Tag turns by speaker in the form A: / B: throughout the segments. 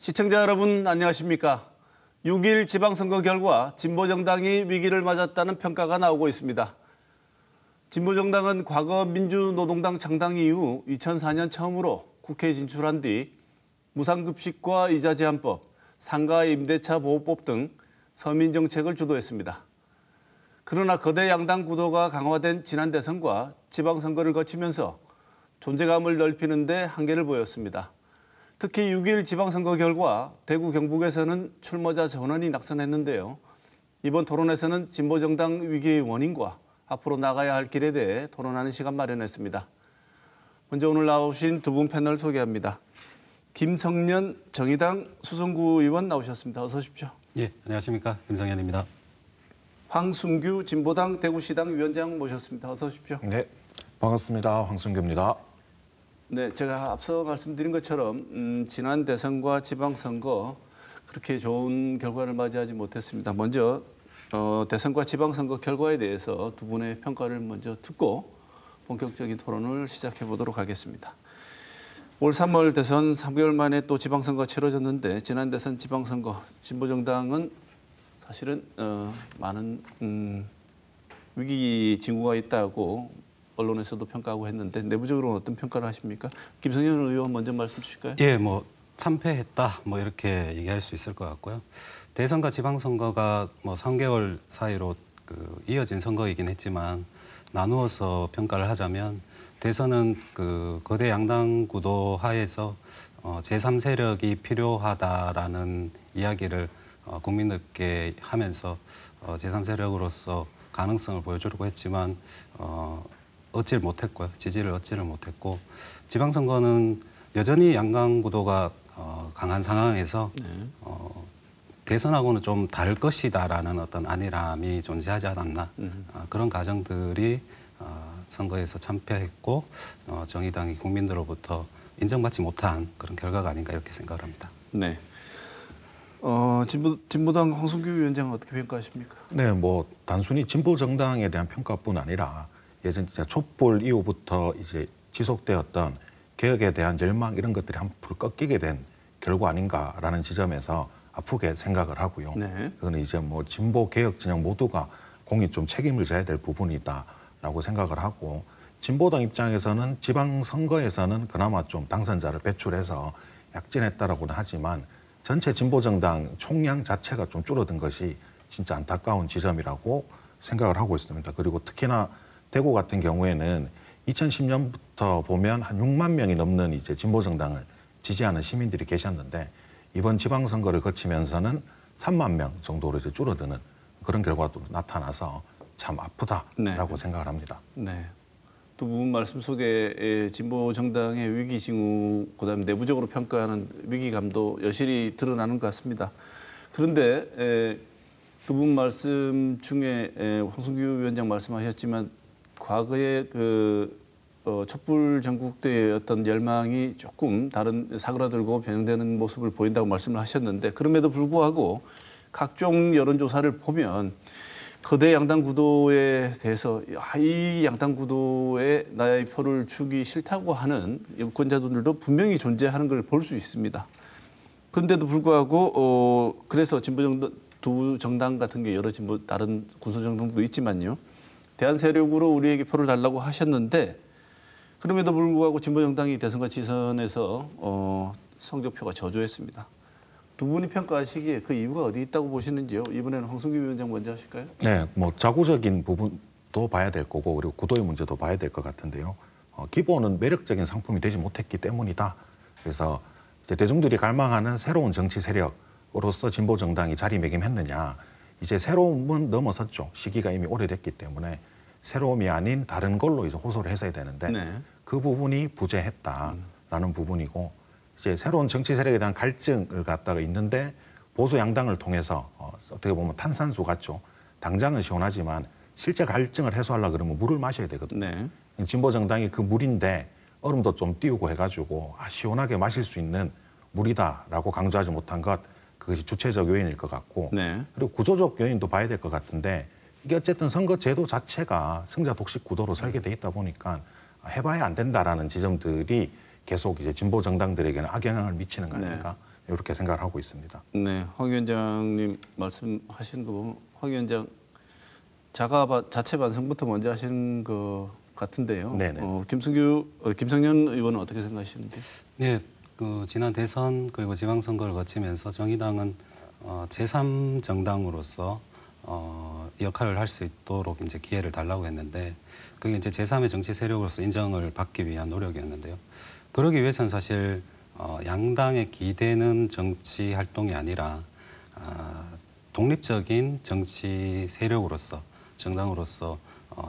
A: 시청자 여러분 안녕하십니까? 6.1 지방선거 결과 진보정당이 위기를 맞았다는 평가가 나오고 있습니다. 진보정당은 과거 민주노동당 창당 이후 2004년 처음으로 국회에 진출한 뒤 무상급식과 이자 제한법, 상가 임대차 보호법 등 서민정책을 주도했습니다. 그러나 거대 양당 구도가 강화된 지난 대선과 지방선거를 거치면서 존재감을 넓히는 데 한계를 보였습니다. 특히 6.1 지방선거 결과 대구 경북에서는 출마자 전원이 낙선했는데요. 이번 토론에서는 진보정당 위기의 원인과 앞으로 나가야 할 길에 대해 토론하는 시간 마련했습니다. 먼저 오늘 나오신 두 분 패널 소개합니다. 김성년 정의당 수성구 의원 나오셨습니다. 어서 오십시오.
B: 예, 안녕하십니까. 김성현입니다.
A: 황순규 진보당 대구시당 위원장 모셨습니다. 어서 오십시오.
C: 네, 반갑습니다. 황순규입니다.
A: 네, 제가 앞서 말씀드린 것처럼 지난 대선과 지방선거 그렇게 좋은 결과를 맞이하지 못했습니다. 먼저 대선과 지방선거 결과에 대해서 두 분의 평가를 먼저 듣고 본격적인 토론을 시작해 보도록 하겠습니다. 올 3월 대선 3개월 만에 또 지방선거가 치러졌는데 지난 대선 지방선거 진보정당은 사실은 많은 위기 징후가 있다고 언론에서도 평가하고 했는데 내부적으로는 어떤 평가를 하십니까? 김성현 의원 먼저 말씀 주실까요?
B: 예, 참패했다 이렇게 얘기할 수 있을 것 같고요. 대선과 지방선거가 3개월 사이로 이어진 선거이긴 했지만 나누어서 평가를 하자면 대선은 거대 양당 구도 하에서 제3세력이 필요하다라는 이야기를 국민들께 하면서 제3세력으로서 가능성을 보여주려고 했지만 얻지를 못했고요. 지지를 얻지를 못했고 지방선거는 여전히 양강 구도가 강한 상황에서 대선하고는 좀 다를 것이다라는 어떤 안일함이 존재하지 않았나 그런 가정들이 선거에서 참패했고 정의당이 국민들로부터 인정받지 못한 그런 결과가 아닌가 이렇게 생각을 합니다.
A: 네. 진보당 황순규 위원장은 어떻게 평가하십니까?
C: 네, 단순히 진보 정당에 대한 평가뿐 아니라 예전 진짜 촛불 이후부터 이제 지속되었던 개혁에 대한 열망 이런 것들이 한풀 꺾이게 된 결과 아닌가라는 지점에서 아프게 생각을 하고요.
A: 네.
C: 그거는 이제 진보 개혁 진영 모두가 공히 좀 책임을 져야 될 부분이다라고 생각을 하고 진보당 입장에서는 지방 선거에서는 그나마 좀 당선자를 배출해서 약진했다라고는 하지만 전체 진보 정당 총량 자체가 좀 줄어든 것이 진짜 안타까운 지점이라고 생각을 하고 있습니다. 그리고 특히나 대구 같은 경우에는 2010년부터 보면 한 6만 명이 넘는 이제 진보 정당을 지지하는 시민들이 계셨는데 이번 지방선거를 거치면서는 3만 명 정도로 이제 줄어드는 그런 결과도 나타나서 참 아프다라고 생각을 합니다.
A: 네. 두 분 말씀 속에 진보 정당의 위기 징후, 그다음에 내부적으로 평가하는 위기감도 여실히 드러나는 것 같습니다. 그런데 두 분 말씀 중에 황순규 위원장 말씀하셨지만 과거에 촛불 전국대의 어떤 열망이 조금 다른 사그라들고 변형되는 모습을 보인다고 말씀을 하셨는데 그럼에도 불구하고 각종 여론조사를 보면 거대 양당 구도에 대해서 이 양당 구도에 나의 표를 주기 싫다고 하는 유권자들도 분명히 존재하는 걸 볼 수 있습니다. 그런데도 불구하고 그래서 진보정당 두 정당 같은 게 여러 다른 군소정당도 있지만요. 대한 세력으로 우리에게 표를 달라고 하셨는데 그럼에도 불구하고 진보정당이 대선과 지선에서 성적표가 저조했습니다. 두 분이 평가하시기에 그 이유가 어디 있다고 보시는지요? 이번에는 황순규 위원장 먼저 하실까요?
C: 네, 자구적인 부분도 봐야 될 거고 그리고 구도의 문제도 봐야 될 것 같은데요. 기본은 매력적인 상품이 되지 못했기 때문이다. 그래서 이제 대중들이 갈망하는 새로운 정치 세력으로서 진보 정당이 자리매김했느냐. 이제 새로움은 넘어섰죠. 시기가 이미 오래됐기 때문에 새로움이 아닌 다른 걸로 이제 호소를 했어야 되는데 그 부분이 부재했다라는 부분이고 이제 새로운 정치 세력에 대한 갈증을 갖다가 있는데 보수 양당을 통해서 어떻게 보면 탄산수 같죠. 당장은 시원하지만 실제 갈증을 해소하려고 그러면 물을 마셔야 되거든요. 진보 정당이 그 물인데 얼음도 좀 띄우고 해가지고 시원하게 마실 수 있는 물이다라고 강조하지 못한 것 그것이 주체적 요인일 것 같고 그리고 구조적 요인도 봐야 될 것 같은데 이게 어쨌든 선거 제도 자체가 승자 독식 구도로 설계돼 있다 보니까 해봐야 안 된다라는 지점들이 계속 이제 진보 정당들에게는 악영향을 미치는 거 아닙니까? 이렇게 생각을 하고 있습니다.
A: 네, 황 위원장님 말씀하시는 거 보면 황 위원장 자체 반성부터 먼저 하시는 것 같은데요.
C: 네네.
A: 김성년 의원은 어떻게 생각하시는지?
B: 네, 그 지난 대선 그리고 지방선거를 거치면서 정의당은 제3정당으로서 역할을 할 수 있도록 이제 기회를 달라고 했는데 그게 이제 제3의 정치 세력으로서 인정을 받기 위한 노력이었는데요. 그러기 위해서는 사실 양당에 기대는 정치 활동이 아니라 독립적인 정치 세력으로서 정당으로서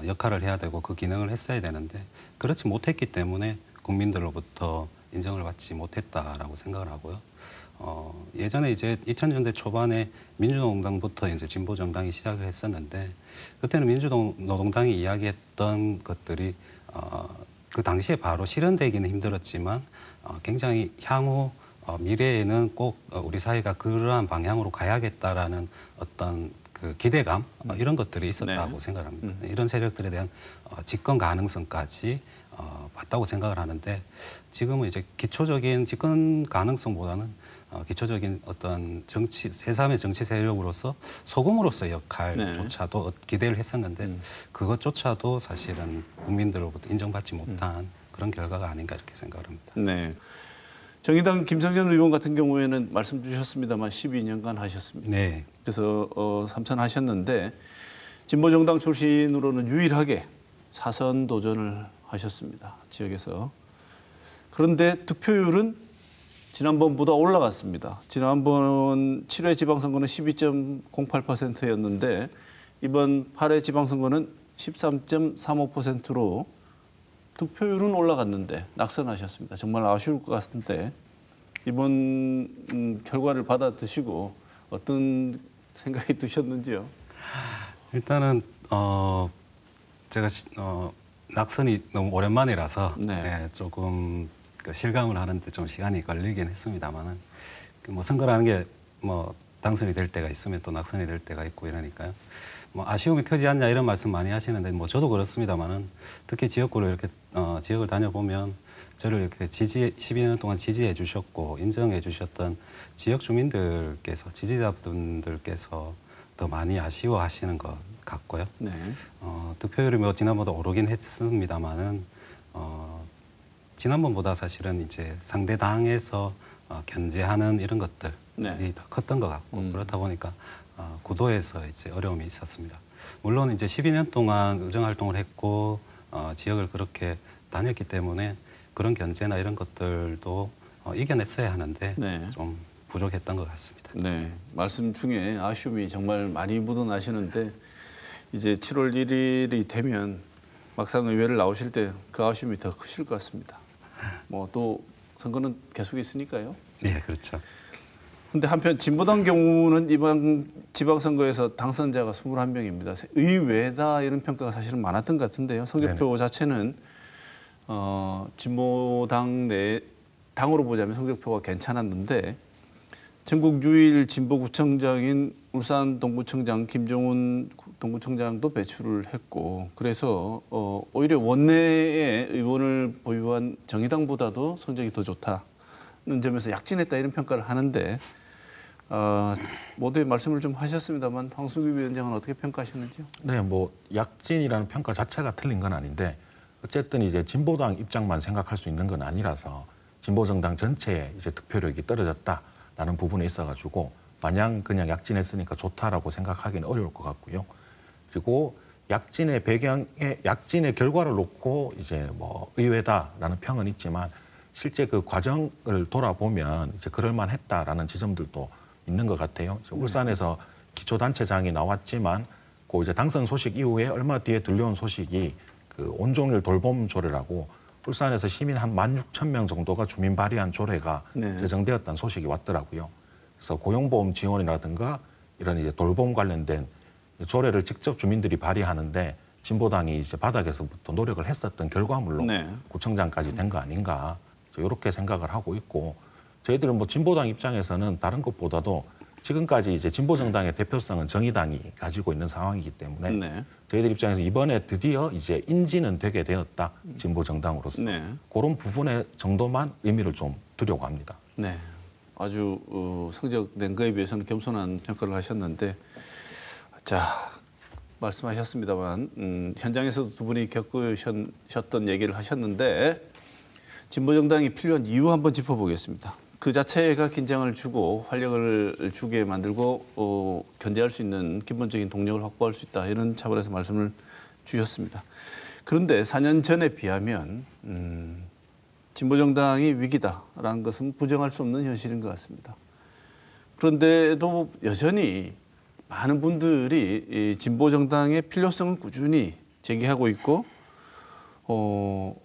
B: 역할을 해야 되고 그 기능을 했어야 되는데 그렇지 못했기 때문에 국민들로부터 인정을 받지 못했다라고 생각을 하고요. 예전에 이제 2000년대 초반에 민주노동당부터 이제 진보 정당이 시작을 했었는데 그때는 민주노동당이 이야기했던 것들이 그 당시에 바로 실현되기는 힘들었지만 굉장히 향후 미래에는 꼭 우리 사회가 그러한 방향으로 가야겠다라는 어떤 그 기대감 이런 것들이 있었다고
A: 네.
B: 생각합니다. 이런 세력들에 대한 집권 가능성까지 봤다고 생각을 하는데 지금은 이제 기초적인 집권 가능성보다는 기초적인 어떤 정치 제3의 정치 세력으로서 소금으로서의 역할조차도 기대를 했었는데 그것조차도 사실은 국민들로부터 인정받지 못한 그런 결과가 아닌가 이렇게 생각을 합니다.
A: 네. 정의당 김성현 의원 같은 경우에는 말씀 주셨습니다만 12년간 하셨습니다.
B: 네.
A: 그래서 3선 하셨는데 진보정당 출신으로는 유일하게 4선 도전을 하셨습니다. 지역에서. 그런데 득표율은 지난번보다 올라갔습니다. 지난번 7회 지방선거는 12.08%였는데 이번 8회 지방선거는 13.35%로 득표율은 올라갔는데 낙선하셨습니다. 정말 아쉬울 것 같은데 이번 결과를 받아드시고 어떤 생각이 드셨는지요?
B: 일단은 제가 낙선이 너무 오랜만이라서
A: 네.
B: 네, 조금 그 실감을 하는데 좀 시간이 걸리긴 했습니다만은 뭐 선거라는 게 뭐 당선이 될 때가 있으면 또 낙선이 될 때가 있고 이러니까요. 뭐 아쉬움이 크지 않냐 이런 말씀 많이 하시는데 뭐 저도 그렇습니다만은 특히 지역구를 이렇게 지역을 다녀보면 저를 이렇게 12년 동안 지지해 주셨고 인정해 주셨던 지역 주민들께서 지지자분들께서 더 많이 아쉬워하시는 것 같고요.
A: 네.
B: 득표율이 뭐 지난번보다 오르긴 했습니다만은 지난번보다 사실은 이제 상대 당에서 견제하는 이런 것들이
A: 네.
B: 더 컸던 것 같고 그렇다 보니까 구도에서 이제 어려움이 있었습니다. 물론 이제 12년 동안 의정 활동을 했고 지역을 그렇게 다녔기 때문에 그런 견제나 이런 것들도 이겨냈어야 하는데
A: 네.
B: 좀 부족했던 것 같습니다.
A: 네. 말씀 중에 아쉬움이 정말 많이 묻어나시는데 이제 7월 1일이 되면 막상 의회를 나오실 때 그 아쉬움이 더 크실 것 같습니다. 뭐 또 선거는 계속 있으니까요.
B: 네, 그렇죠.
A: 근데 한편 진보당 경우는 이번 지방선거에서 당선자가 21명입니다. 의외다 이런 평가가 사실은 많았던 것 같은데요. 성적표 자체는 진보당 내 당으로 보자면 성적표가 괜찮았는데 전국 유일 진보구청장인 울산 동구청장 김종훈 동구청장도 배출을 했고 그래서 오히려 원내에 의원을 보유한 정의당보다도 성적이 더 좋다는 점에서 약진했다 이런 평가를 하는데 모두의 말씀을 좀 하셨습니다만 황순규 위원장은 어떻게 평가하셨는지요?
C: 네, 뭐 약진이라는 평가 자체가 틀린 건 아닌데 어쨌든 이제 진보당 입장만 생각할 수 있는 건 아니라서 진보 정당 전체의 이제 득표력이 떨어졌다라는 부분에 있어가지고 마냥 그냥 약진했으니까 좋다라고 생각하기는 어려울 것 같고요. 그리고 약진의 배경에 약진의 결과를 놓고 이제 뭐 의외다라는 평은 있지만 실제 그 과정을 돌아보면 이제 그럴만했다라는 지점들도 있는 것 같아요. 울산에서 기초단체장이 나왔지만 그 이제 당선 소식 이후에 얼마 뒤에 들려온 소식이 그 온종일 돌봄 조례라고 울산에서 시민 한 16,000명 정도가 주민 발의한 조례가 제정되었다는 소식이 왔더라고요. 그래서 고용보험 지원이라든가 이런 이제 돌봄 관련된 조례를 직접 주민들이 발의하는데 진보당이 이제 바닥에서부터 노력을 했었던 결과물로 구청장까지 된 거 아닌가 이렇게 생각을 하고 있고 저희들은 뭐 진보당 입장에서는 다른 것보다도 지금까지 이제 진보 정당의 대표성은 정의당이 가지고 있는 상황이기 때문에 저희들 입장에서 이번에 드디어 이제 인지는 되게 되었다 진보 정당으로서 그런 부분의 정도만 의미를 좀 두려고 합니다.
A: 네. 아주 성적 낸 거에 비해서는 겸손한 평가를 하셨는데, 자, 말씀하셨습니다만 현장에서도 두 분이 겪으셨던 얘기를 하셨는데, 진보정당이 필요한 이유 한번 짚어보겠습니다. 그 자체가 긴장을 주고 활력을 주게 만들고 견제할 수 있는 기본적인 동력을 확보할 수 있다, 이런 차원에서 말씀을 주셨습니다. 그런데 4년 전에 비하면 진보정당이 위기다라는 것은 부정할 수 없는 현실인 것 같습니다. 그런데도 여전히 많은 분들이 이 진보정당의 필요성을 꾸준히 제기하고 있고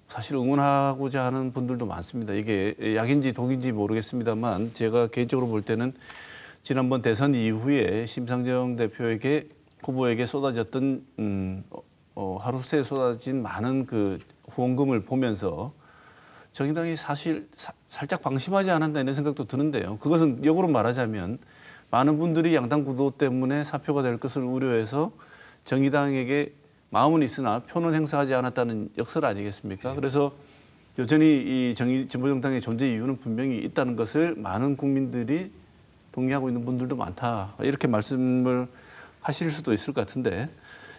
A: 사실 응원하고자 하는 분들도 많습니다. 이게 약인지 독인지 모르겠습니다만 제가 개인적으로 볼 때는 지난번 대선 이후에 심상정 대표에게 후보에게 쏟아졌던 하루 새에 쏟아진 많은 그 후원금을 보면서 정의당이 사실 살짝 방심하지 않았나 이런 생각도 드는데요. 그것은 역으로 말하자면 많은 분들이 양당 구도 때문에 사표가 될 것을 우려해서 정의당에게 마음은 있으나 표는 행사하지 않았다는 역설 아니겠습니까? 그래서 여전히 이 진보정당의 존재 이유는 분명히 있다는 것을 많은 국민들이 동의하고 있는 분들도 많다, 이렇게 말씀을 하실 수도 있을 것 같은데,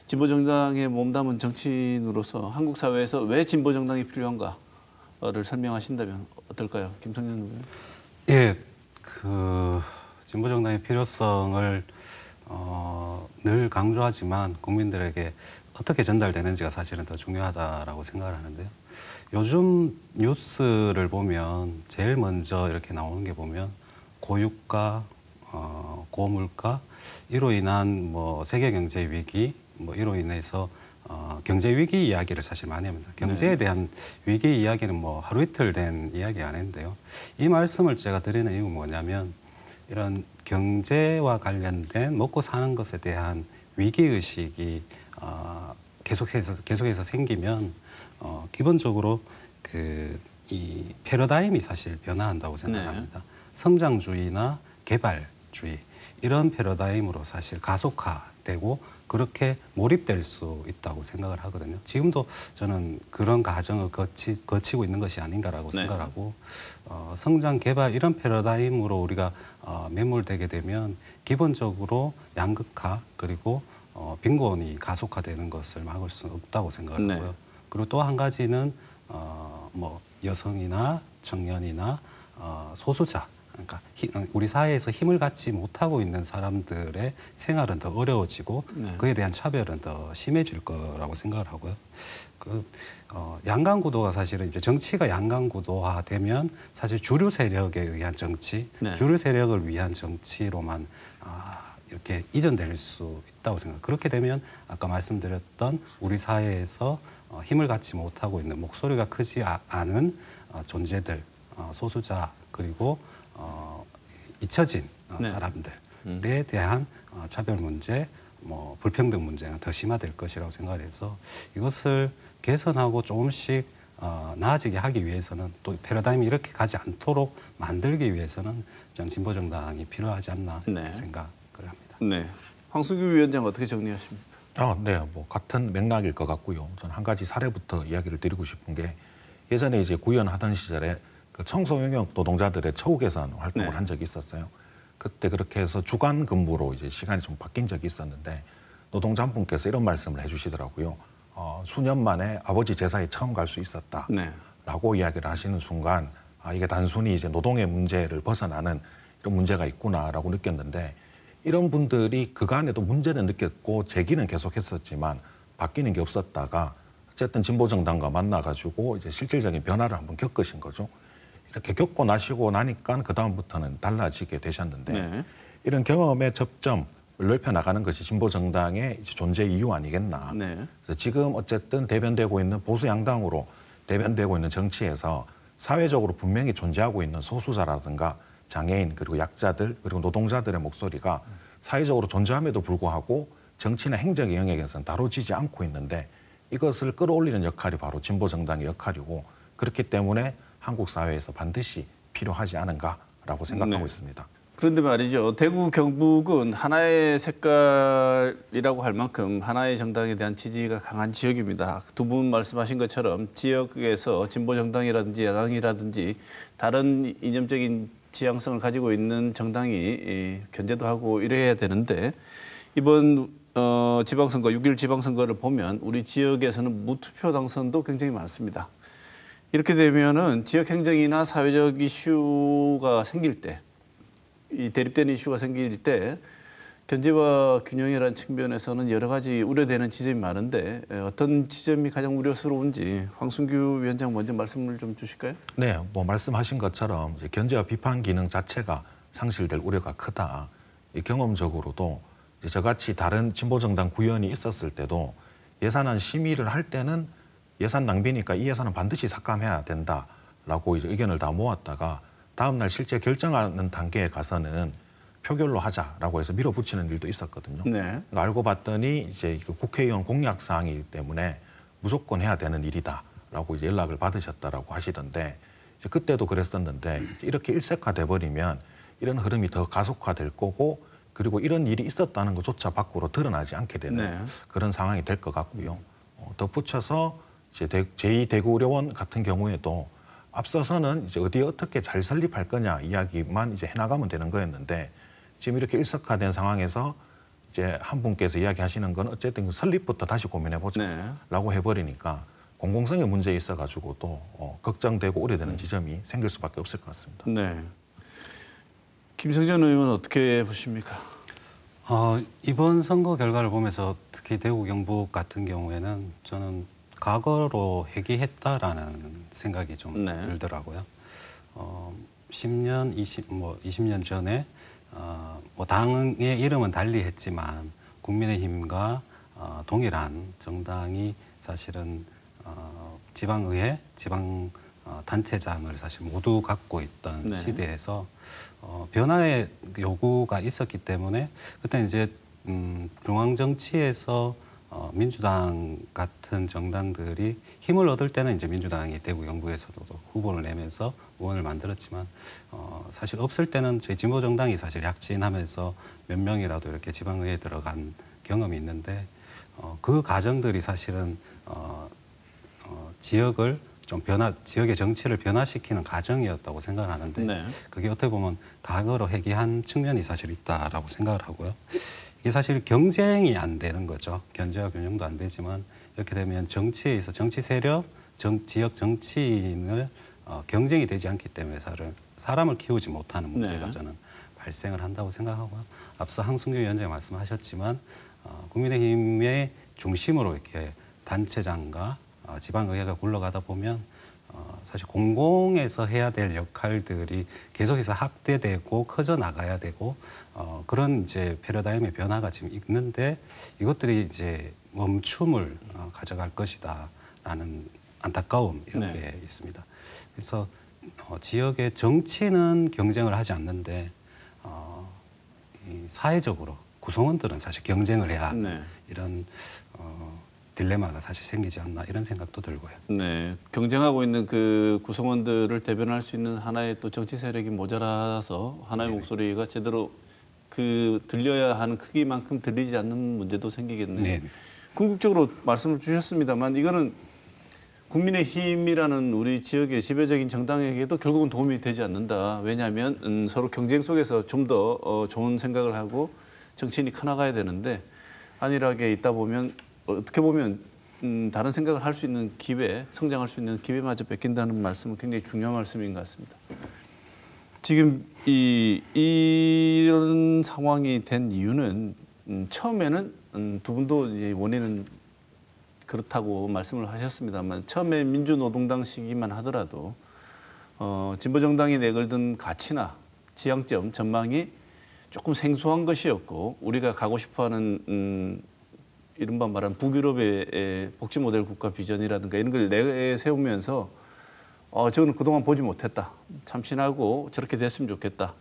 A: 진보정당에 몸담은 정치인으로서 한국 사회에서 왜 진보정당이 필요한가를 설명하신다면 어떨까요? 김성년 의원.
B: 예, 진보정당의 필요성을 늘 강조하지만 국민들에게 어떻게 전달되는지가 사실은 더 중요하다라고 생각을 하는데요. 요즘 뉴스를 보면 제일 먼저 이렇게 나오는 게 보면 고유가, 고물가, 이로 인한 뭐 세계 경제 위기, 뭐 이로 인해서 경제 위기 이야기를 사실 많이 합니다. 경제에 대한 위기 이야기는 뭐 하루 이틀 된 이야기 아닌데요. 이 말씀을 제가 드리는 이유는 뭐냐면, 이런 경제와 관련된 먹고 사는 것에 대한 위기 의식이 계속해서 생기면 기본적으로 이 패러다임이 사실 변화한다고 생각합니다. 성장주의나 개발주의, 이런 패러다임으로 사실 가속화되고 그렇게 몰입될 수 있다고 생각을 하거든요. 지금도 저는 그런 과정을 거치고 있는 것이 아닌가라고 생각하고, 성장, 개발 이런 패러다임으로 우리가 매몰되게 되면 기본적으로 양극화 그리고 빈곤이 가속화되는 것을 막을 수 없다고 생각을 하고요. 그리고 또 한 가지는 뭐 여성이나 청년이나 소수자, 그러니까 우리 사회에서 힘을 갖지 못하고 있는 사람들의 생활은 더 어려워지고 그에 대한 차별은 더 심해질 거라고 생각을 하고요. 양강 구도가 사실은 이제 정치가 양강 구도화되면 사실 주류 세력에 의한 정치, 주류 세력을 위한 정치로만 이렇게 이전될 수 있다고 생각해요. 그렇게 되면 아까 말씀드렸던 우리 사회에서 힘을 갖지 못하고 있는, 목소리가 크지 않은 존재들, 소수자, 그리고 잊혀진 사람들에 대한 차별 문제, 뭐 불평등 문제가 더 심화될 것이라고 생각을 해서 이것을 개선하고 조금씩 나아지게 하기 위해서는, 또 패러다임이 이렇게 가지 않도록 만들기 위해서는 전 진보정당이 필요하지 않나 생각을 합니다.
A: 네, 황수규 위원장 어떻게 정리하십니까?
C: 네, 뭐 같은 맥락일 것 같고요. 저는 한 가지 사례부터 이야기를 드리고 싶은 게, 예전에 이제 구의원 시절에 그 청소 영역 노동자들의 처우 개선 활동을 한 적이 있었어요. 그때 그렇게 해서 주간 근무로 이제 시간이 좀 바뀐 적이 있었는데, 노동자 한 분께서 이런 말씀을 해주시더라고요. 수년 만에 아버지 제사에 처음 갈 수 있었다라고 이야기를 하시는 순간, 이게 단순히 이제 노동의 문제를 벗어나는 이런 문제가 있구나라고 느꼈는데, 이런 분들이 그간에도 문제는 느꼈고 제기는 계속했었지만 바뀌는 게 없었다가 어쨌든 진보정당과 만나가지고 이제 실질적인 변화를 한번 겪으신 거죠. 이렇게 겪고 나시고 나니까 그 다음부터는 달라지게 되셨는데, 이런 경험의 접점을 넓혀 나가는 것이 진보정당의 존재 이유 아니겠나. 그래서 지금 어쨌든 대변되고 있는 보수 양당으로 대변되고 있는 정치에서 사회적으로 분명히 존재하고 있는 소수자라든가 장애인, 그리고 약자들, 그리고 노동자들의 목소리가 사회적으로 존재함에도 불구하고 정치나 행정의 영역에서는 다뤄지지 않고 있는데, 이것을 끌어올리는 역할이 바로 진보정당의 역할이고, 그렇기 때문에 한국 사회에서 반드시 필요하지 않은가라고 생각하고 있습니다.
A: 그런데 말이죠, 대구 경북은 하나의 색깔이라고 할 만큼 하나의 정당에 대한 지지가 강한 지역입니다. 두 분 말씀하신 것처럼 지역에서 진보정당이라든지 야당이라든지 다른 이념적인 지향성을 가지고 있는 정당이 견제도 하고 이래야 되는데 이번 지방선거 6.1 지방선거를 보면 우리 지역에서는 무투표 당선도 굉장히 많습니다. 이렇게 되면은 지역 행정이나 사회적 이슈가 생길 때, 이 대립되는 이슈가 생길 때 견제와 균형이라는 측면에서는 여러 가지 우려되는 지점이 많은데 어떤 지점이 가장 우려스러운지 황순규 위원장 먼저 말씀을 좀 주실까요?
C: 네, 뭐 말씀하신 것처럼 이제 견제와 비판 기능 자체가 상실될 우려가 크다. 이 경험적으로도 이제 저같이 다른 진보정당 구현이 있었을 때도 예산안 심의를 할 때는 예산 낭비니까 이 예산은 반드시 삭감해야 된다라고 이제 의견을 다 모았다가 다음 날 실제 결정하는 단계에 가서는 표결로 하자라고 해서 밀어붙이는 일도 있었거든요.
A: 네.
C: 그러니까 알고 봤더니 이제 국회의원 공약 사항이기 때문에 무조건 해야 되는 일이다라고 이제 연락을 받으셨다라고 하시던데 이제 그때도 그랬었는데 이렇게 일색화돼 버리면 이런 흐름이 더 가속화될 거고 그리고 이런 일이 있었다는 것조차 밖으로 드러나지 않게 되는
A: 네.
C: 그런 상황이 될 것 같고요. 덧붙여서 이제 제2대구의료원 같은 경우에도 앞서서는 이제 어디에 어떻게 잘 설립할 거냐 이야기만 이제 해나가면 되는 거였는데 지금 이렇게 일석화된 상황에서 이제 한 분께서 이야기하시는 건 어쨌든 설립부터 다시 고민해보자라고 해버리니까 공공성의 문제에 있어가지고 또 걱정되고 우려되는 지점이 생길 수밖에 없을 것 같습니다.
A: 네. 김성전 의원은 어떻게 보십니까?
B: 이번 선거 결과를 보면서 특히 대구 경북 같은 경우에는 저는 과거로 회귀했다라는 생각이 좀
A: 네.
B: 들더라고요. 10년, 20년 전에 뭐 당의 이름은 달리 했지만 국민의힘과 동일한 정당이 사실은 지방의회, 지방 단체장을 사실 모두 갖고 있던
A: 네.
B: 시대에서 변화의 요구가 있었기 때문에 그때 이제 중앙 정치에서 민주당 같은 정당들이 힘을 얻을 때는 이제 민주당이 대구 경북에서도 후보를 내면서 의원을 만들었지만 사실 없을 때는 저희 진보 정당이 사실 약진하면서 몇 명이라도 이렇게 지방의회에 들어간 경험이 있는데 그 과정들이 사실은 지역을 좀 지역의 정치를 변화시키는 과정이었다고 생각을 하는데
A: 네.
B: 그게 어떻게 보면 과거로 회귀한 측면이 사실 있다라고 생각을 하고요. 이게 사실 경쟁이 안 되는 거죠. 견제와 균형도 안 되지만 이렇게 되면 정치에 있어 정치 세력, 지역 정치인을 경쟁이 되지 않기 때문에 사람을 키우지 못하는 문제가
A: 네.
B: 저는 발생을 한다고 생각하고요. 앞서 황순규 위원장이 말씀하셨지만 국민의힘의 중심으로 이렇게 단체장과 지방의회가 굴러가다 보면 사실 공공에서 해야 될 역할들이 계속해서 확대되고 커져 나가야 되고 그런 이제 패러다임의 변화가 지금 있는데 이것들이 이제 멈춤을 가져갈 것이다라는 안타까움 이런
A: 네.
B: 게 있습니다. 그래서 지역의 정치는 경쟁을 하지 않는데 이 사회적으로 구성원들은 사실 경쟁을 해야 하는
A: 네.
B: 이런 딜레마가 사실 생기지 않나 이런 생각도 들고요.
A: 네, 경쟁하고 있는 그 구성원들을 대변할 수 있는 하나의 또 정치 세력이 모자라서 하나의 목소리가 제대로 들려야 하는 크기만큼 들리지 않는 문제도 생기겠네요.
B: 네.
A: 궁극적으로 말씀을 주셨습니다만 이거는 국민의힘이라는 우리 지역의 지배적인 정당에게도 결국은 도움이 되지 않는다. 왜냐하면 서로 경쟁 속에서 좀 더 좋은 생각을 하고 정치인이 커나가야 되는데 안일하게 있다 보면 어떻게 보면 다른 생각을 할 수 있는 기회, 성장할 수 있는 기회마저 뺏긴다는 말씀은 굉장히 중요한 말씀인 것 같습니다. 지금 이런 상황이 된 이유는 처음에는 두 분도 이제 원인은 그렇다고 말씀을 하셨습니다만 처음에 민주노동당 시기만 하더라도 진보정당이 내걸던 가치나 지향점, 전망이 조금 생소한 것이었고 우리가 가고 싶어하는 이른바 말하는 북유럽의 복지 모델 국가 비전이라든가 이런 걸 내세우면서 저는 그동안 보지 못했다. 참신하고 저렇게 됐으면 좋겠다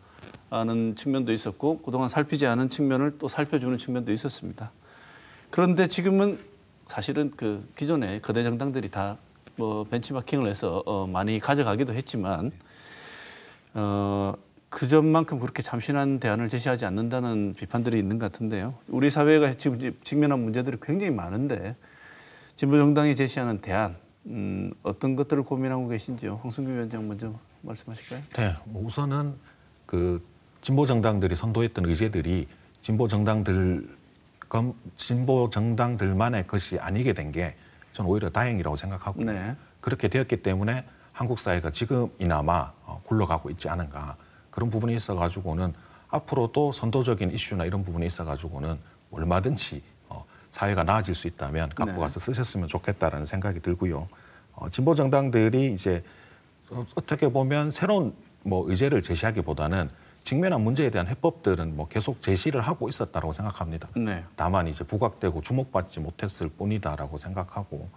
A: 하는 측면도 있었고 그동안 살피지 않은 측면을 또 살펴주는 측면도 있었습니다. 그런데 지금은 사실은 그 기존의 거대 정당들이 다 뭐 벤치마킹을 해서 많이 가져가기도 했지만 그 점만큼 그렇게 참신한 대안을 제시하지 않는다는 비판들이 있는 것 같은데요. 우리 사회가 지금 직면한 문제들이 굉장히 많은데 진보 정당이 제시하는 대안 어떤 것들을 고민하고 계신지요? 황순규 위원장 먼저 말씀하실까요?
C: 네, 뭐 우선은 그 진보 정당들이 선도했던 의제들이 진보 정당들만의 것이 아니게 된 게 저는 오히려 다행이라고 생각하고
A: 네.
C: 그렇게 되었기 때문에 한국 사회가 지금이나마 굴러가고 있지 않은가 그런 부분이 있어가지고는 앞으로도 선도적인 이슈나 이런 부분이 있어가지고는 얼마든지 사회가 나아질 수 있다면 갖고
A: 네.
C: 가서 쓰셨으면 좋겠다라는 생각이 들고요. 진보 정당들이 이제 어떻게 보면 새로운 뭐 의제를 제시하기보다는 직면한 문제에 대한 해법들은 뭐 계속 제시를 하고 있었다고 생각합니다.
A: 네.
C: 다만 이제 부각되고 주목받지 못했을 뿐이다라고 생각하고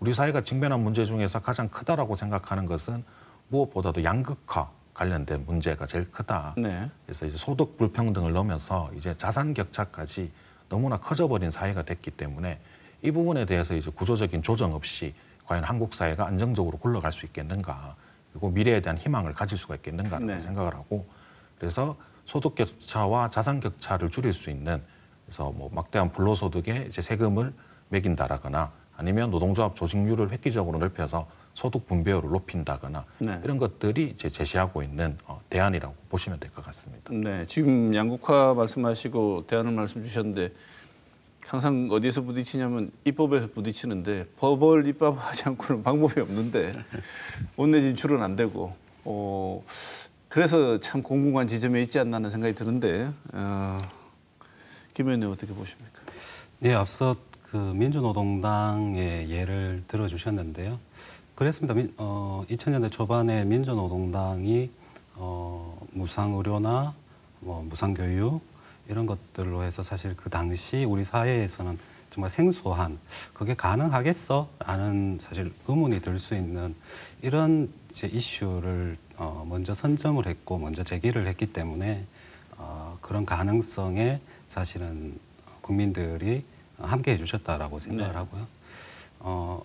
C: 우리 사회가 직면한 문제 중에서 가장 크다라고 생각하는 것은 무엇보다도 양극화 관련된 문제가 제일 크다.
A: 네.
C: 그래서 이제 소득 불평등을 넘어서 이제 자산 격차까지 너무나 커져버린 사회가 됐기 때문에 이 부분에 대해서 이제 구조적인 조정 없이 과연 한국 사회가 안정적으로 굴러갈 수 있겠는가 그리고 미래에 대한 희망을 가질 수가 있겠는가라고
A: 네.
C: 생각을 하고 그래서 소득 격차와 자산 격차를 줄일 수 있는 그래서 뭐 막대한 불로소득에 이제 세금을 매긴다라거나 아니면 노동조합 조직률을 획기적으로 넓혀서 소득 분배율을 높인다거나
A: 네.
C: 이런 것들이 이제 제시하고 있는 대안이라고 보시면 될 것 같습니다.
A: 네, 지금 양극화 말씀하시고 대안을 말씀 주셨는데 항상 어디에서 부딪히냐면 입법에서 부딪히는데 법을 입법하지 않고는 방법이 없는데 원내 진출은 안 되고 그래서 참 공공한 지점에 있지 않나 하는 생각이 드는데 김 의원님 어떻게 보십니까?
B: 네, 앞서 그 민주노동당의 예를 들어주셨는데요. 그랬습니다. 2000년대 초반에 민주노동당이 무상의료나 뭐 무상교육 이런 것들로 해서 사실 그 당시 우리 사회에서는 정말 생소한 그게 가능하겠어? 라는 사실 의문이 들 수 있는 이런 이제 이슈를 먼저 선점을 했고 먼저 제기를 했기 때문에 그런 가능성에 사실은 국민들이 함께 해주셨다라고 생각을
A: 네.
B: 하고요.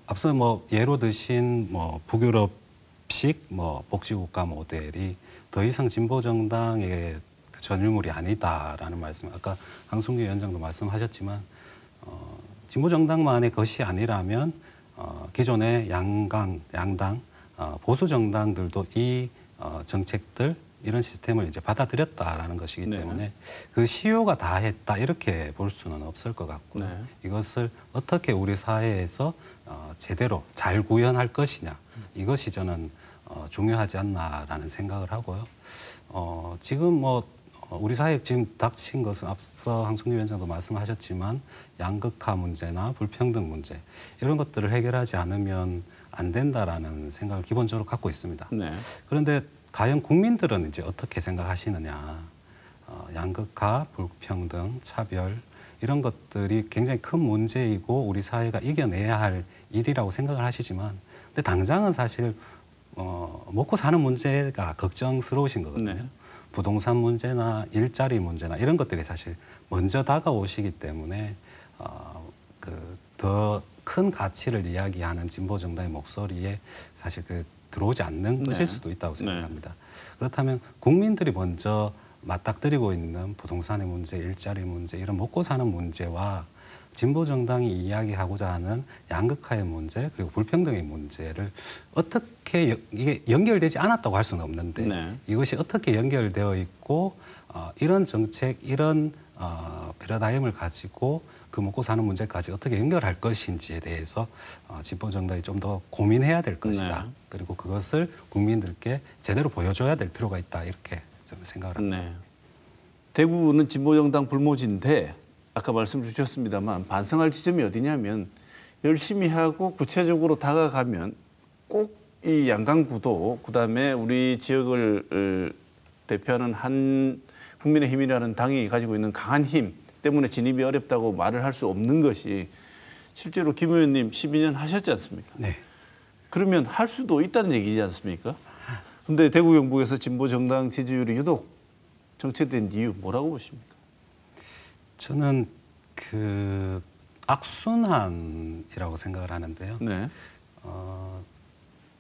B: 앞서 뭐 예로 드신 뭐 북유럽식 뭐 복지국가 모델이 더 이상 진보 정당의 전유물이 아니다라는 말씀. 아까 황승규 위원장도 말씀하셨지만 진보 정당만의 것이 아니라면 기존의 양당 보수 정당들도 이 정책들 이런 시스템을 이제 받아들였다라는 것이기
A: 네.
B: 때문에 그 시효가 다 했다 이렇게 볼 수는 없을 것 같고요.
A: 네.
B: 이것을 어떻게 우리 사회에서 제대로 잘 구현할 것이냐 이것이 저는 중요하지 않나라는 생각을 하고요. 지금 뭐 우리 사회에 지금 닥친 것은 앞서 황승규 위원장도 말씀하셨지만 양극화 문제나 불평등 문제 이런 것들을 해결하지 않으면 안 된다라는 생각을 기본적으로 갖고 있습니다.
A: 네.
B: 그런데 과연 국민들은 이제 어떻게 생각하시느냐? 양극화, 불평등, 차별 이런 것들이 굉장히 큰 문제이고 우리 사회가 이겨내야 할 일이라고 생각을 하시지만, 근데 당장은 사실 먹고 사는 문제가 걱정스러우신 거거든요.
A: 네.
B: 부동산 문제나 일자리 문제나 이런 것들이 사실 먼저 다가오시기 때문에 더 큰 가치를 이야기하는 진보 정당의 목소리에 사실 들어오지 않는 것일 수도 있다고 생각합니다. 그렇다면 국민들이 먼저 맞닥뜨리고 있는 부동산의 문제, 일자리 문제, 이런 먹고 사는 문제와 진보 정당이 이야기하고자 하는 양극화의 문제 그리고 불평등의 문제를 어떻게 이게 연결되지 않았다고 할 수는 없는데 이것이 어떻게 연결되어 있고 이런 정책, 이런 패러다임을 가지고 그 먹고 사는 문제까지 어떻게 연결할 것인지에 대해서 진보 정당이 좀 더 고민해야 될 것이다. 그리고 그것을 국민들께 제대로 보여줘야 될 필요가 있다. 이렇게 저는 생각을 합니다.
A: 네. 대구는 진보정당 불모지인데 아까 말씀 주셨습니다만 반성할 지점이 어디냐면 열심히 하고 구체적으로 다가가면 꼭 이 양강구도 그다음에 우리 지역을 대표하는 한 국민의힘이라는 당이 가지고 있는 강한 힘 때문에 진입이 어렵다고 말을 할 수 없는 것이 실제로 김 의원님 12년 하셨지 않습니까?
B: 네.
A: 그러면 할 수도 있다는 얘기지 않습니까? 그런데 대구 경북에서 진보 정당 지지율이 유독 정체된 이유 뭐라고 보십니까?
B: 저는 악순환이라고 생각을 하는데요.
A: 네.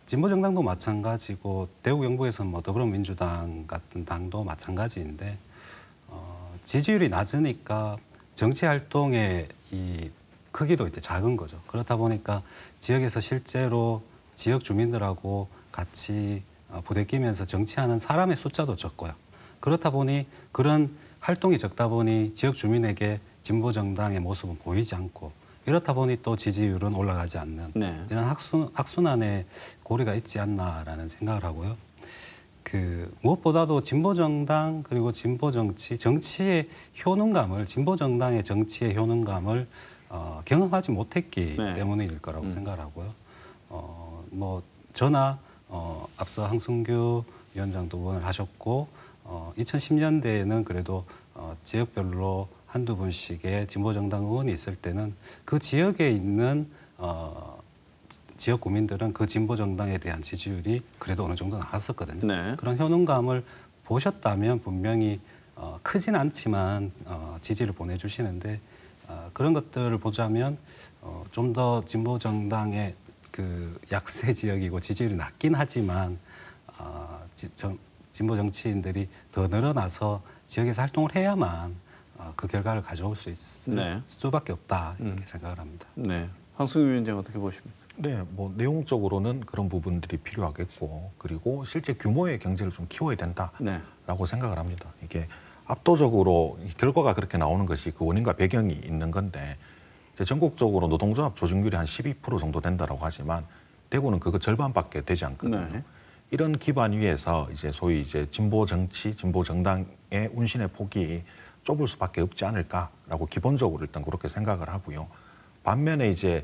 B: 진보 정당도 마찬가지고 대구 경북에서는 뭐 더불어민주당 같은 당도 마찬가지인데 지지율이 낮으니까 정치 활동의 이 크기도 이제 작은 거죠. 그렇다 보니까 지역에서 실제로 지역 주민들하고 같이 부대끼면서 정치하는 사람의 숫자도 적고요. 그렇다 보니 그런 활동이 적다 보니 지역 주민에게 진보 정당의 모습은 보이지 않고 이렇다 보니 또 지지율은 올라가지 않는
A: 네.
B: 이런 악순환의 고리가 있지 않나라는 생각을 하고요. 무엇보다도 진보 정당 그리고 진보 정치의 효능감을 진보 정당의 정치의 효능감을 경험하지 못했기
A: 네.
B: 때문일 거라고 생각을 하고요. 저나 앞서 황승규 위원장도 의원을 하셨고 2010년대에는 그래도 지역별로 한두 분씩의 진보 정당 의원이 있을 때는 그 지역에 있는 지역 구민들은 그 진보 정당에 대한 지지율이 그래도 어느 정도 나왔었거든요.
A: 네.
B: 그런 효능감을 보셨다면 분명히 크진 않지만 지지를 보내주시는데 그런 것들을 보자면 좀 더 진보 정당의 그 약세 지역이고 지지율이 낮긴 하지만 진보 정치인들이 더 늘어나서 지역에서 활동을 해야만 그 결과를 가져올 수 있을
A: 네.
B: 수밖에 없다 이렇게 생각을 합니다.
A: 네. 황승규 위원장 어떻게 보십니까?
C: 네, 내용적으로는 그런 부분들이 필요하겠고 그리고 실제 규모의 경제를 좀 키워야 된다라고
A: 네.
C: 생각을 합니다. 이게 압도적으로 결과가 그렇게 나오는 것이 그 원인과 배경이 있는 건데 이제 전국적으로 노동조합 조직률이 한 12% 정도 된다라고 하지만 대구는 그거 절반밖에 되지 않거든요.
A: 네.
C: 이런 기반 위에서 이제 소위 이제 진보 정치, 진보 정당의 운신의 폭이 좁을 수밖에 없지 않을까라고 기본적으로 일단 그렇게 생각을 하고요. 반면에 이제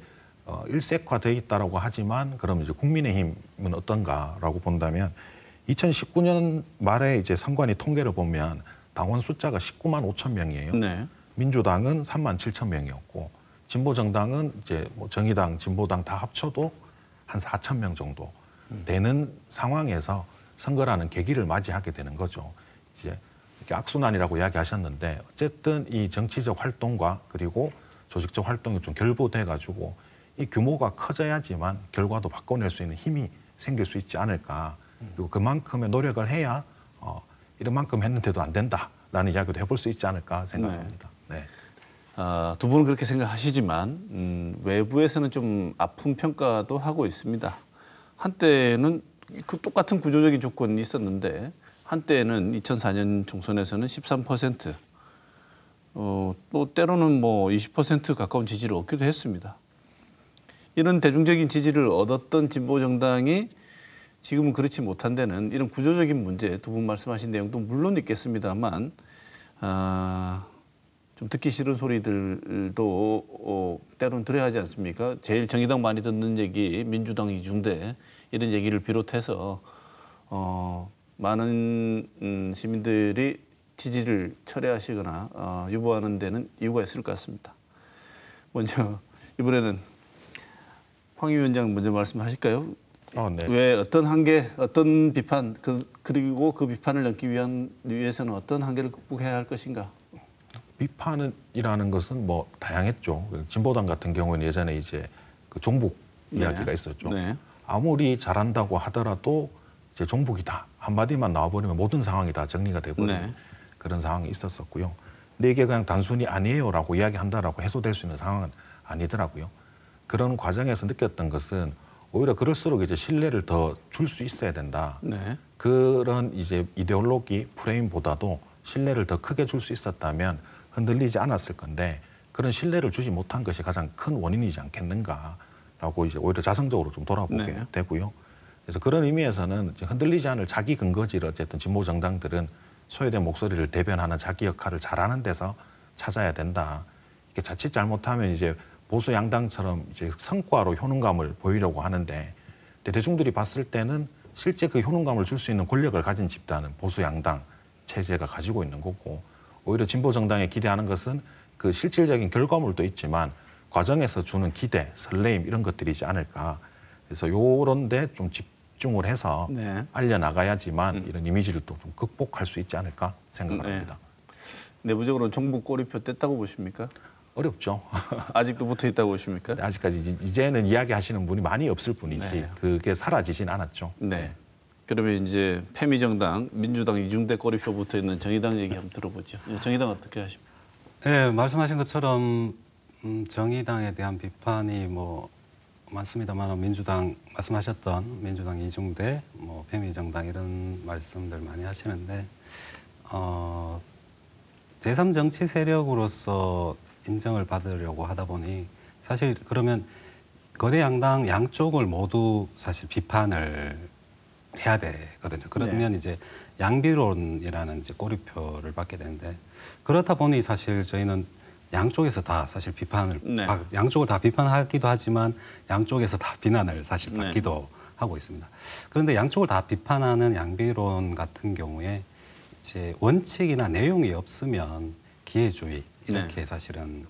C: 일색화돼 있다라고 하지만 그럼 이제 국민의힘은 어떤가라고 본다면 2019년 말에 이제 선관위 통계를 보면 당원 숫자가 19만 5천 명이에요.
A: 네.
C: 민주당은 3만 7천 명이었고 진보 정당은 이제 정의당, 진보당 다 합쳐도 한 4천 명 정도 되는 상황에서 선거라는 계기를 맞이하게 되는 거죠. 이제 이렇게 악순환이라고 이야기하셨는데 어쨌든 이 정치적 활동과 그리고 조직적 활동이 좀 결부돼 가지고 이 규모가 커져야지만 결과도 바꿔낼 수 있는 힘이 생길 수 있지 않을까. 그리고 그만큼의 노력을 해야 이런 만큼 했는데도 안 된다라는 이야기도 해볼 수 있지 않을까 생각합니다. 네.
A: 두 분은 그렇게 생각하시지만 외부에서는 좀 아픈 평가도 하고 있습니다. 한때는 그 똑같은 구조적인 조건이 있었는데 한때는 2004년 총선에서는 13%, 또 때로는 20% 가까운 지지를 얻기도 했습니다. 이런 대중적인 지지를 얻었던 진보 정당이 지금은 그렇지 못한 데는 이런 구조적인 문제, 두 분 말씀하신 내용도 물론 있겠습니다만 좀 듣기 싫은 소리들도 때로는 들어야 하지 않습니까? 제일 정의당 많이 듣는 얘기, 민주당 이중대 이런 얘기를 비롯해서 많은 시민들이 지지를 철회하시거나 유보하는 데는 이유가 있을 것 같습니다. 먼저 이번에는 황 위원장 먼저 말씀하실까요?
C: 네.
A: 왜 어떤 한계, 어떤 비판, 그리고 그 비판을 넘기 위해서는 어떤 한계를 극복해야 할 것인가?
C: 비판이라는 것은 다양했죠. 진보당 같은 경우는 예전에 이제 그 종북 이야기가 있었죠.
A: 네.
C: 아무리 잘한다고 하더라도 이제 종북이다 한마디만 나와버리면 모든 상황이 다 정리가 돼버리는 그런 상황이 있었었고요. 근데 이게 그냥 단순히 아니에요라고 이야기한다라고 해소될 수 있는 상황은 아니더라고요. 그런 과정에서 느꼈던 것은 오히려 그럴수록 이제 신뢰를 더 줄 수 있어야 된다.
A: 네.
C: 그런 이제 이데올로기 프레임보다도 신뢰를 더 크게 줄 수 있었다면 흔들리지 않았을 건데 그런 신뢰를 주지 못한 것이 가장 큰 원인이지 않겠는가라고 이제 오히려 자성적으로 좀 돌아보게 되고요. 그래서 그런 의미에서는 흔들리지 않을 자기 근거지를 어쨌든 진보 정당들은 소외된 목소리를 대변하는 자기 역할을 잘하는 데서 찾아야 된다. 이게 자칫 잘못하면 이제 보수 양당처럼 이제 성과로 효능감을 보이려고 하는데 대중들이 봤을 때는 실제 그 효능감을 줄 수 있는 권력을 가진 집단은 보수 양당 체제가 가지고 있는 거고 오히려 진보 정당에 기대하는 것은 그 실질적인 결과물도 있지만 과정에서 주는 기대, 설레임 이런 것들이지 않을까. 그래서 요런 데 좀 집중을 해서 알려나가야지만 이런 이미지를 또 좀 극복할 수 있지 않을까 생각을 합니다.
A: 내부적으로는 정부 꼬리표 뗐다고 보십니까?
C: 어렵죠.
A: 아직도 붙어 있다고 보십니까?
C: 아직까지 이제는 이야기하시는 분이 많이 없을 뿐이지 그게 사라지진 않았죠.
A: 네. 그러면 이제 패미정당, 민주당 이중대 꼬리표 붙어 있는 정의당 얘기 한번 들어보죠. 정의당 어떻게 하십니까?
B: 네, 말씀하신 것처럼 정의당에 대한 비판이 많습니다만 민주당 말씀하셨던 민주당 이중대, 패미정당 이런 말씀들 많이 하시는데 제3 정치 세력으로서 인정을 받으려고 하다 보니 사실 그러면 거대 양당 양쪽을 모두 사실 비판을 해야 되거든요. 그러면 이제 양비론이라는 이제 꼬리표를 받게 되는데 그렇다 보니 사실 저희는 양쪽에서 다 사실 비판을 양쪽을 다 비판하기도 하지만 양쪽에서 다 비난을 사실 받기도 하고 있습니다. 그런데 양쪽을 다 비판하는 양비론 같은 경우에 이제 원칙이나 내용이 없으면 기회주의 이렇게 사실은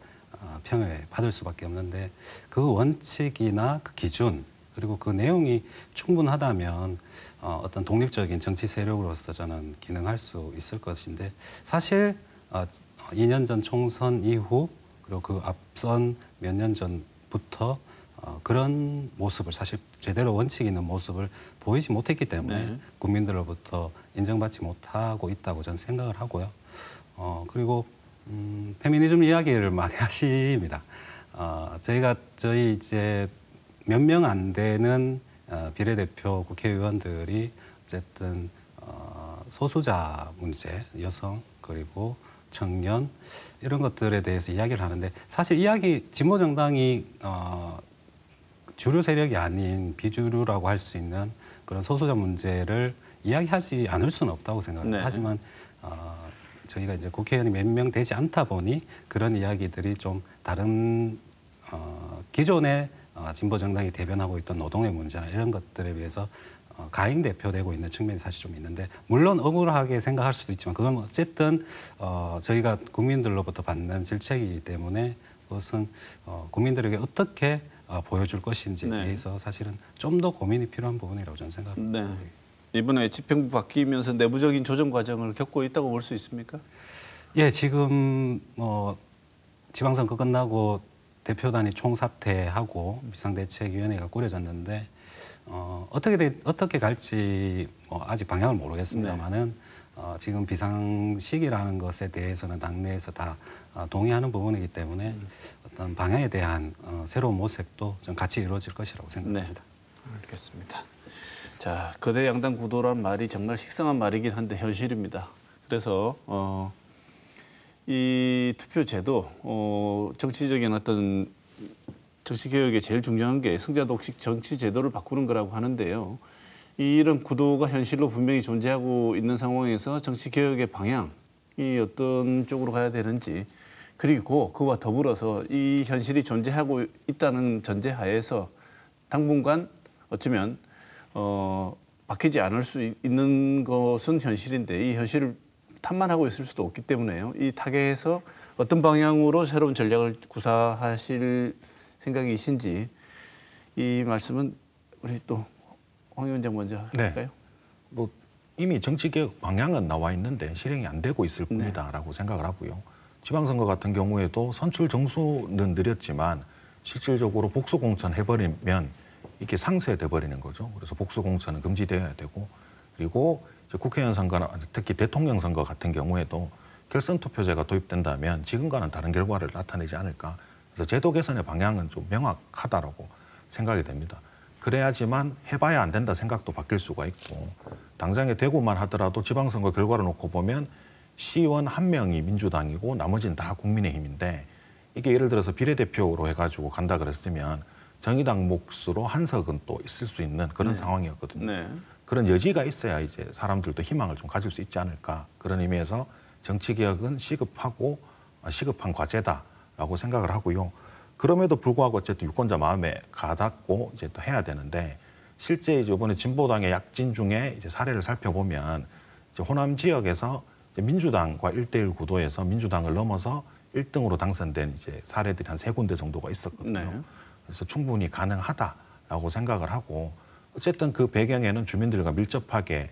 B: 평을 받을 수밖에 없는데 그 원칙이나 그 기준 그리고 그 내용이 충분하다면 어떤 독립적인 정치 세력으로서 저는 기능할 수 있을 것인데 사실 2년 전 총선 이후 그리고 그 앞선 몇 년 전부터 그런 모습을 사실 제대로 원칙 있는 모습을 보이지 못했기 때문에 국민들로부터 인정받지 못하고 있다고 저는 생각을 하고요. 그리고 페미니즘 이야기를 많이 하십니다. 저희 이제 몇 명 안 되는 비례대표 국회의원들이 어쨌든 소수자 문제, 여성 그리고 청년 이런 것들에 대해서 이야기를 하는데 사실 진보 정당이 주류 세력이 아닌 비주류라고 할 수 있는 그런 소수자 문제를 이야기하지 않을 수는 없다고 생각합니다. 하지만 저희가 이제 국회의원이 몇 명 되지 않다 보니 그런 이야기들이 좀 다른 기존의 진보 정당이 대변하고 있던 노동의 문제나 이런 것들에 비해서 가행 대표되고 있는 측면이 사실 좀 있는데 물론 억울하게 생각할 수도 있지만 그건 어쨌든 저희가 국민들로부터 받는 질책이기 때문에 그것은 국민들에게 어떻게 보여줄 것인지에 대해서 사실은 좀 더 고민이 필요한 부분이라고 저는 생각합니다.
A: 이번에 집행부 바뀌면서 내부적인 조정 과정을 겪고 있다고 볼 수 있습니까?
B: 예, 지금 지방선거 끝나고 대표단이 총사퇴하고 비상대책위원회가 꾸려졌는데 어떻게 갈지 아직 방향을 모르겠습니다만은 지금 비상식이라는 것에 대해서는 당내에서 다 동의하는 부분이기 때문에 어떤 방향에 대한 새로운 모색도 좀 같이 이루어질 것이라고 생각합니다.
A: 알겠습니다. 자, 거대 양당 구도란 말이 정말 식상한 말이긴 한데 현실입니다. 그래서 이 투표 제도, 정치적인 어떤 정치 개혁에 제일 중요한 게 승자 독식 정치 제도를 바꾸는 거라고 하는데요. 이런 구도가 현실로 분명히 존재하고 있는 상황에서 정치 개혁의 방향이 어떤 쪽으로 가야 되는지 그리고 그와 더불어서 이 현실이 존재하고 있다는 전제하에서 당분간 어쩌면 바뀌지 않을 수 있는 것은 현실인데 이 현실을 탓만하고 있을 수도 없기 때문에요. 이 타겟에서 어떤 방향으로 새로운 전략을 구사하실 생각이신지 이 말씀은 우리 또 황 위원장 먼저 할까요?
C: 뭐 이미 정치개혁 방향은 나와 있는데 실행이 안 되고 있을 뿐이다라고 생각을 하고요. 지방선거 같은 경우에도 선출 정수는 느렸지만 실질적으로 복수공천 해버리면 이게 상쇄돼 버리는 거죠. 그래서 복수공천은 금지되어야 되고 그리고 이제 국회의원 선거나 특히 대통령 선거 같은 경우에도 결선투표제가 도입된다면 지금과는 다른 결과를 나타내지 않을까. 그래서 제도 개선의 방향은 좀 명확하다라고 생각이 됩니다. 그래야지만 해봐야 안 된다 생각도 바뀔 수가 있고 당장에 대구만 하더라도 지방선거 결과를 놓고 보면 시의원 1명이 민주당이고 나머지는 다 국민의힘인데 이게 예를 들어서 비례대표로 해가지고 간다 그랬으면 정의당 몫으로 한석은 또 있을 수 있는 그런 상황이었거든요. 그런 여지가 있어야 이제 사람들도 희망을 좀 가질 수 있지 않을까. 그런 의미에서 정치개혁은 시급한 과제다라고 생각을 하고요. 그럼에도 불구하고 어쨌든 유권자 마음에 가닿고 이제 또 해야 되는데 실제 이제 이번에 진보당의 약진 중에 이제 사례를 살펴보면 이제 호남 지역에서 이제 민주당과 1대1 구도에서 민주당을 넘어서 1등으로 당선된 이제 사례들이 한 3군데 정도가 있었거든요. 그래서 충분히 가능하다라고 생각을 하고 어쨌든 그 배경에는 주민들과 밀접하게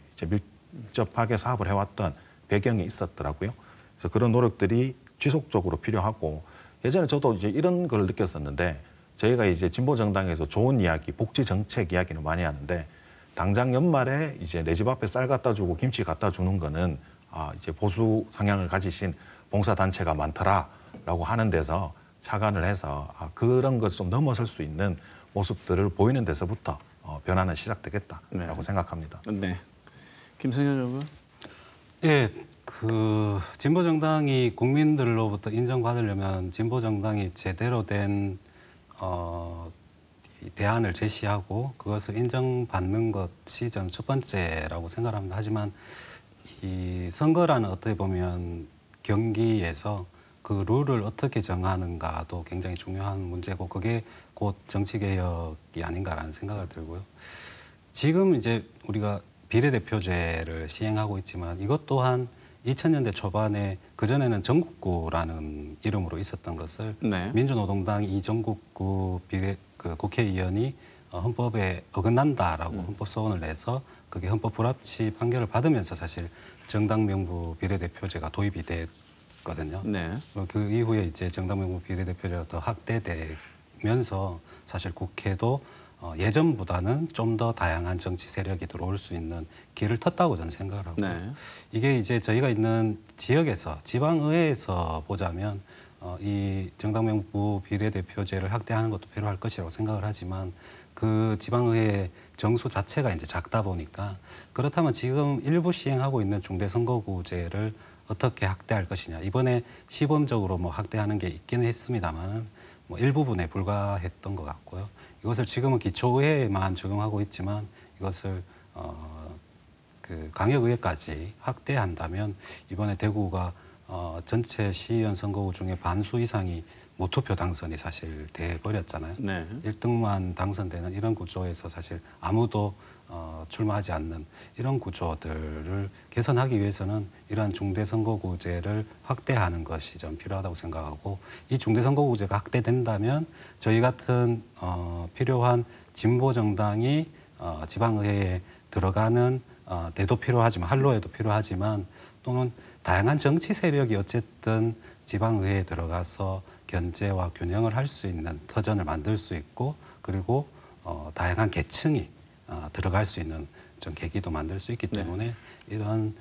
C: 사업을 해왔던 배경이 있었더라고요. 그래서 그런 노력들이 지속적으로 필요하고 예전에 저도 이제 이런 걸 느꼈었는데 저희가 이제 진보 정당에서 좋은 이야기, 복지 정책 이야기는 많이 하는데 당장 연말에 이제 내 집 앞에 쌀 갖다 주고 김치 갖다 주는 거는 이제 보수 성향을 가지신 봉사단체가 많더라라고 하는 데서 착안을 해서 그런 것 좀 넘어설 수 있는 모습들을 보이는 데서부터 변화는 시작되겠다라고 생각합니다.
A: 네. 김성현 의원.
B: 예, 그 진보 정당이 국민들로부터 인정받으려면 진보 정당이 제대로 된 이 대안을 제시하고 그것을 인정받는 것이 저는 첫 번째라고 생각합니다. 하지만 이 선거라는 어떻게 보면 경기에서 그 룰을 어떻게 정하는가도 굉장히 중요한 문제고 그게 곧 정치 개혁이 아닌가라는 생각이 들고요. 지금 이제 우리가 비례대표제를 시행하고 있지만 이것 또한 2000년대 초반에 그전에는 전국구라는 이름으로 있었던 것을
A: 네.
B: 민주노동당이 이 전국구 국회의원이 헌법에 어긋난다라고 헌법소원을 내서 그게 헌법 불합치 판결을 받으면서 사실 정당 명부 비례대표제가 도입이 됐거든요.
A: 네.
B: 그 이후에 이제 정당 명부 비례대표제가 더 확대되면서 사실 국회도 예전보다는 좀 더 다양한 정치 세력이 들어올 수 있는 길을 텄다고 저는 생각을 하고
A: 네.
B: 이게 이제 저희가 있는 지역에서 지방의회에서 보자면 이 정당명부 비례대표제를 확대하는 것도 필요할 것이라고 생각을 하지만 그 지방의회 정수 자체가 이제 작다 보니까 그렇다면 지금 일부 시행하고 있는 중대선거구제를 어떻게 확대할 것이냐 이번에 시범적으로 뭐 확대하는 게 있기는 했습니다만은 뭐 일부분에 불과했던 것 같고요. 이것을 지금은 기초의회에만 적용하고 있지만 이것을 그 강역의회까지 확대한다면 이번에 대구가 전체 시의원 선거구 중에 반수 이상이 무투표 당선이 사실 돼버렸잖아요.
A: 네.
B: 1등만 당선되는 이런 구조에서 사실 아무도 출마하지 않는 이런 구조들을 개선하기 위해서는 이러한 중대선거구제를 확대하는 것이 좀 필요하다고 생각하고 이 중대선거구제가 확대된다면 저희 같은 필요한 진보 정당이 지방의회에 들어가는 데도 필요하지만 한로에도 필요하지만 또는 다양한 정치 세력이 어쨌든 지방의회에 들어가서 견제와 균형을 할 수 있는 터전을 만들 수 있고 그리고 다양한 계층이 들어갈 수 있는 좀 계기도 만들 수 있기 때문에 이런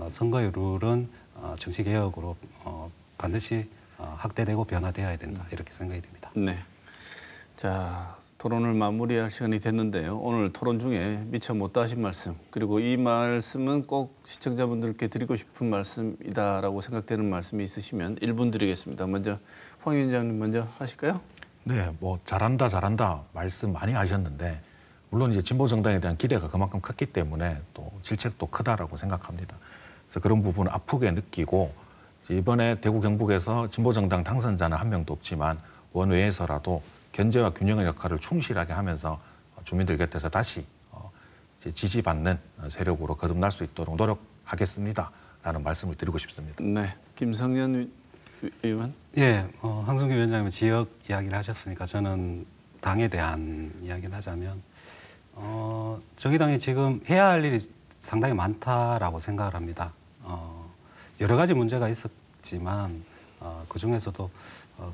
B: 선거의 룰은 정치 개혁으로 반드시 확대되고 변화되어야 된다 이렇게 생각이 듭니다.
A: 네. 자, 토론을 마무리할 시간이 됐는데요. 오늘 토론 중에 미처 못다 하신 말씀 그리고 이 말씀은 꼭 시청자분들께 드리고 싶은 말씀이다라고 생각되는 말씀이 있으시면 1분 드리겠습니다. 먼저 황 위원장님 먼저 하실까요?
C: 네, 뭐 잘한다 말씀 많이 하셨는데 물론 이제 진보 정당에 대한 기대가 그만큼 컸기 때문에 또 질책도 크다라고 생각합니다. 그래서 그런 부분을 아프게 느끼고 이번에 대구 경북에서 진보 정당 당선자는 한 명도 없지만 원외에서라도 견제와 균형의 역할을 충실하게 하면서 주민들 곁에서 다시 지지받는 세력으로 거듭날 수 있도록 노력하겠습니다라는 말씀을 드리고 싶습니다.
A: 네, 김성년 의원.
B: 예, 황성규 위원장님 지역 이야기를 하셨으니까 저는 당에 대한 이야기를 하자면 정의당이 지금 해야 할 일이 상당히 많다라고 생각을 합니다. 여러 가지 문제가 있었지만 그 중에서도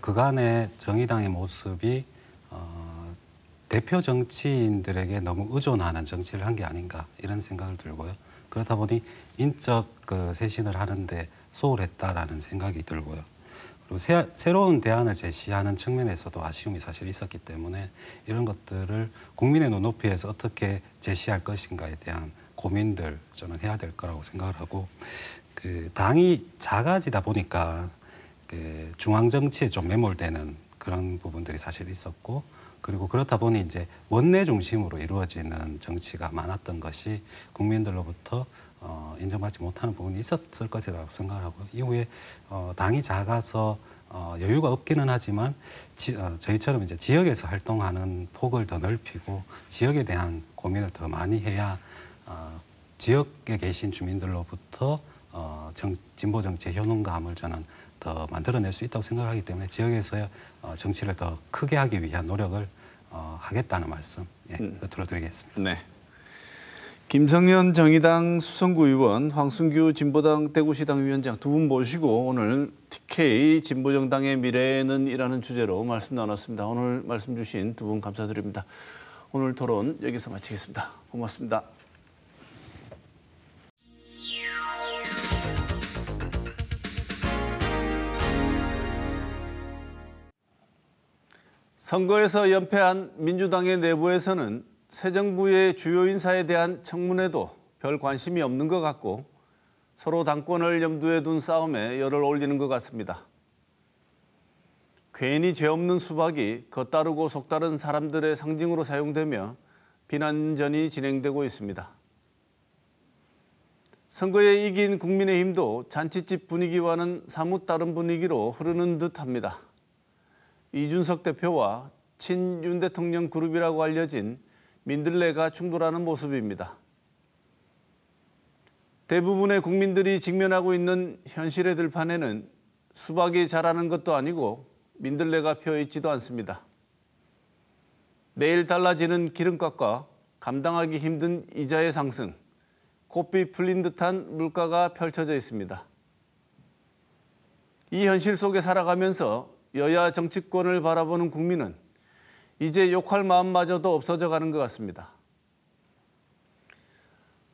B: 그간의 정의당의 모습이 대표 정치인들에게 너무 의존하는 정치를 한 게 아닌가 이런 생각을 들고요. 그렇다 보니 인적 쇄신을 하는데 소홀했다라는 생각이 들고요. 그리고 새로운 대안을 제시하는 측면에서도 아쉬움이 사실 있었기 때문에 이런 것들을 국민의 눈높이에서 어떻게 제시할 것인가에 대한 고민들 저는 해야 될 거라고 생각을 하고 그 당이 작아지다 보니까 그 중앙 정치에 좀 매몰되는 그런 부분들이 사실 있었고 그리고 그렇다 보니 이제 원내 중심으로 이루어지는 정치가 많았던 것이 국민들로부터 인정받지 못하는 부분이 있었을 것이라고 생각을 하고 이후에 당이 작아서 여유가 없기는 하지만 저희처럼 이제 지역에서 활동하는 폭을 더 넓히고 지역에 대한 고민을 더 많이 해야 지역에 계신 주민들로부터 진보 정치의 효능감을 저는 더 만들어낼 수 있다고 생각하기 때문에 지역에서 정치를 더 크게 하기 위한 노력을 하겠다는 말씀 끝으로 드리겠습니다.
A: 네. 김성년 정의당 수성구 의원, 황순규 진보당 대구시당 위원장 두 분 모시고 오늘 TK 진보정당의 미래는 이라는 주제로 말씀 나눴습니다. 오늘 말씀 주신 두 분 감사드립니다. 오늘 토론 여기서 마치겠습니다. 고맙습니다. 선거에서 연패한 민주당의 내부에서는 새 정부의 주요 인사에 대한 청문회도 별 관심이 없는 것 같고 서로 당권을 염두에 둔 싸움에 열을 올리는 것 같습니다. 괜히 죄 없는 수박이 겉다르고 속다른 사람들의 상징으로 사용되며 비난전이 진행되고 있습니다. 선거에 이긴 국민의힘도 잔치집 분위기와는 사뭇 다른 분위기로 흐르는 듯합니다. 이준석 대표와 친윤 대통령 그룹이라고 알려진 민들레가 충돌하는 모습입니다. 대부분의 국민들이 직면하고 있는 현실의 들판에는 수박이 자라는 것도 아니고 민들레가 피어 있지도 않습니다. 내일 달라지는 기름값과 감당하기 힘든 이자의 상승, 고삐 풀린 듯한 물가가 펼쳐져 있습니다. 이 현실 속에 살아가면서 여야 정치권을 바라보는 국민은 이제 욕할 마음마저도 없어져 가는 것 같습니다.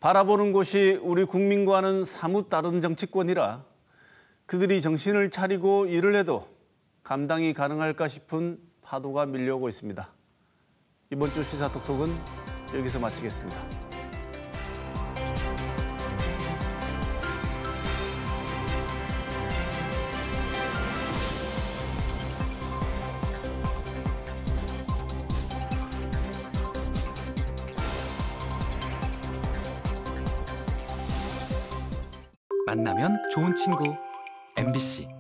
A: 바라보는 곳이 우리 국민과는 사뭇 다른 정치권이라 그들이 정신을 차리고 일을 해도 감당이 가능할까 싶은 파도가 밀려오고 있습니다. 이번 주 시사톡톡은 여기서 마치겠습니다.
D: 만나면 좋은 친구 MBC